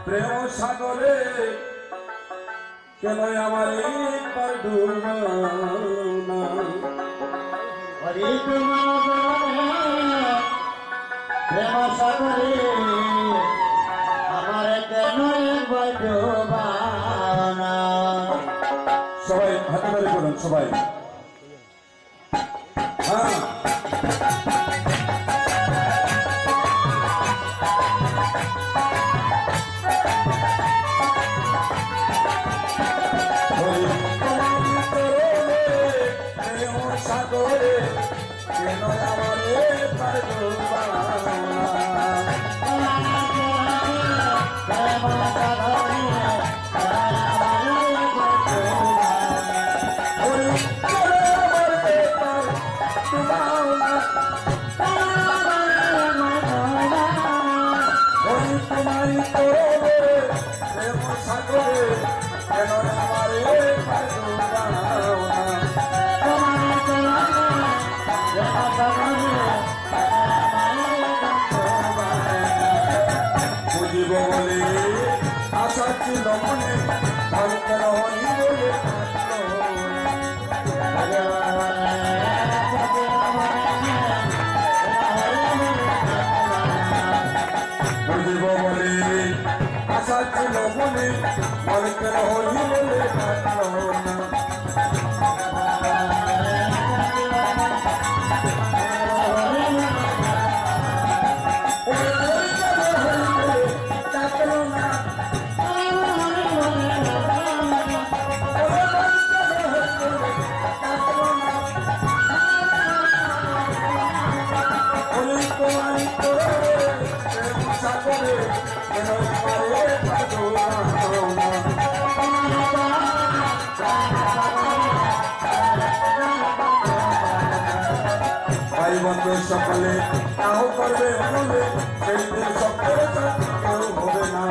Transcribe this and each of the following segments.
প্রেম সাগরে কেন আমার একবার ডুবাও না হরি প্রেম সাগরে আমার কেন একবার ডুবাও না। সবাই হাতে ধরে বলুন সবাই। হ্যাঁ সাগরে কেন আমার একবার ডুবাও বুঝিব বলে আশা ছিল মনে অন্তর হই বলে বুঝিব বলে আশা ছিল মনে অন্তর হই বলে ভাই বন্ধু সকলে তাও করবে বলে সেই দিন সকলে কেউ হবে না।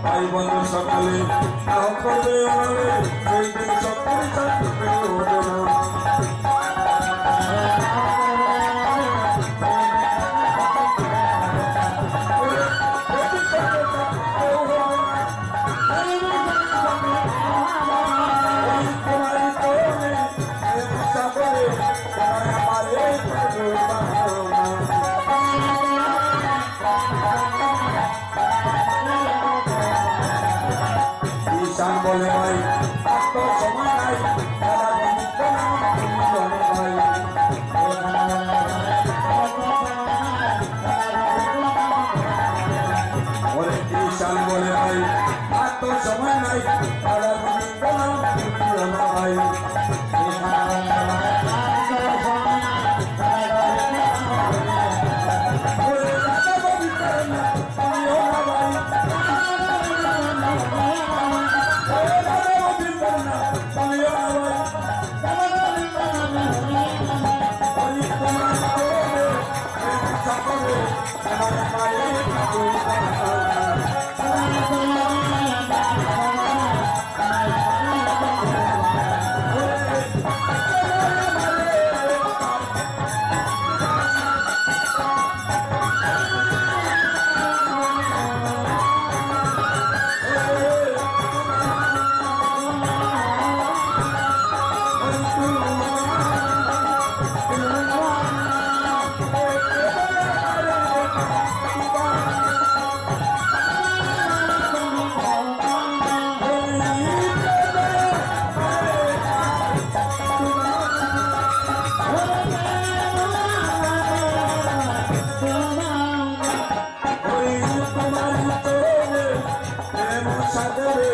ভাই বন্ধু সকলে তাও করবে বলে সেই দিন সকলে কেউ হবে না। ঈশান বলে ভাই এত সময় নাই ঈশান বলে ভাই এত সময় নাই ভাই সাগরে